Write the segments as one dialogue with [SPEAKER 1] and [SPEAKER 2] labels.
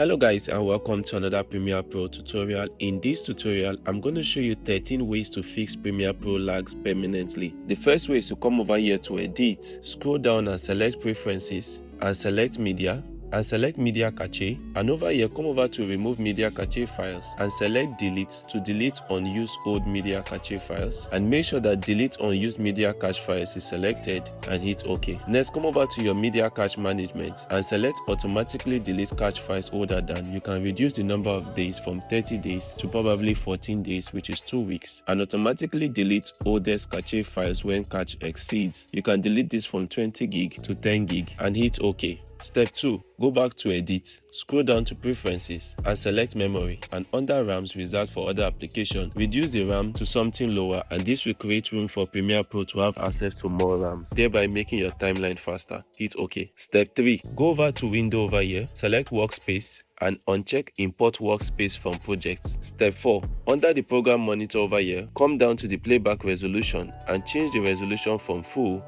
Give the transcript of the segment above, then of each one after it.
[SPEAKER 1] Hello guys, and welcome to another Premiere Pro tutorial. In this tutorial, I'm going to show you 13 ways to fix Premiere Pro lags permanently. The first way is to come over here to Edit, scroll down and select Preferences, and select Media Cache, and over here come over to Remove Media Cache Files and select Delete to delete unused old Media Cache files, and make sure that Delete Unused Media Cache Files is selected and hit OK. Next, come over to your Media Cache Management and select Automatically Delete Cache Files older than. You can reduce the number of days from 30 days to probably 14 days, which is 2 weeks, and automatically delete oldest cache files when cache exceeds. You can delete this from 20 gig to 10 gig and hit OK. Step 2. Go back to Edit, scroll down to Preferences and select Memory, and under RAMs reserved for other applications, reduce the RAM to something lower, and this will create room for Premiere Pro to have access to more RAMs, thereby making your timeline faster. Hit OK. Step 3. Go over to Window over here, select Workspace and uncheck Import Workspace from Projects. Step 4. Under the Program Monitor over here, come down to the Playback resolution and change the resolution from full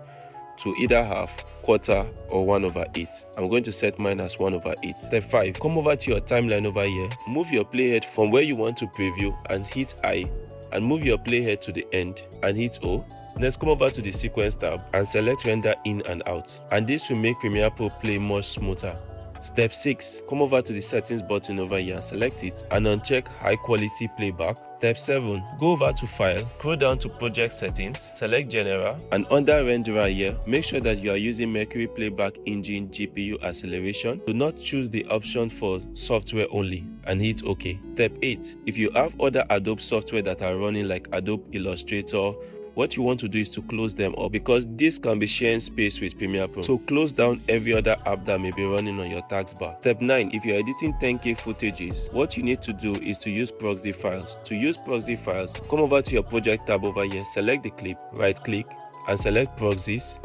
[SPEAKER 1] to either half, quarter or 1/8. I'm going to set mine as 1/8. Step 5. Come over to your timeline over here, move your playhead from where you want to preview and hit I, and move your playhead to the end and hit O. Next, come over to the Sequence tab and select Render In and Out, and this will make Premiere Pro play much smoother. Step 6. Come over to the Settings button over here and select it and uncheck High Quality Playback. Step 7. Go over to File, scroll down to Project Settings, select General, and under Renderer here, make sure that you are using Mercury Playback Engine GPU Acceleration. Do not choose the option for software only and hit OK. Step 8. If you have other Adobe software that are running like Adobe Illustrator, what you want to do is to close them up, because this can be sharing space with Premiere Pro. So close down every other app that may be running on your taskbar. Step 9. If you're editing 10K footages, what you need to do is to use Proxy files. To use Proxy files, come over to your Project tab over here, select the clip, right click and select Proxies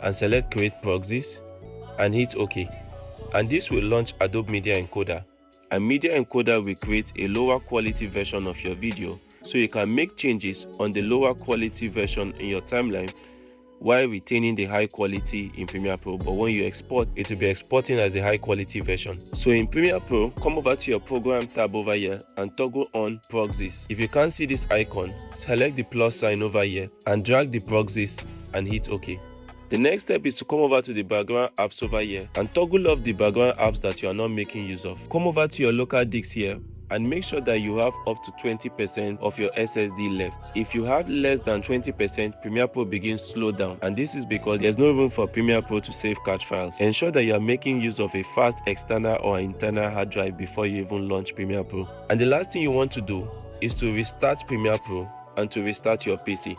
[SPEAKER 1] and select Create Proxies and hit OK. And this will launch Adobe Media Encoder. And Media Encoder will create a lower quality version of your video, so you can make changes on the lower quality version in your timeline while retaining the high quality in Premiere Pro. But when you export, it will be exporting as a high quality version. So in Premiere Pro, come over to your Program tab over here and toggle on Proxies. If you can't see this icon, select the plus sign over here and drag the Proxies and hit OK. The next step is to come over to the background apps over here and toggle off the background apps that you are not making use of. Come over to your local disks here and make sure that you have up to 20% of your SSD left. If you have less than 20%, Premiere Pro begins to slow down, and this is because there's no room for Premiere Pro to save cache files. Ensure that you are making use of a fast external or internal hard drive before you even launch Premiere Pro. And the last thing you want to do is to restart Premiere Pro and to restart your PC.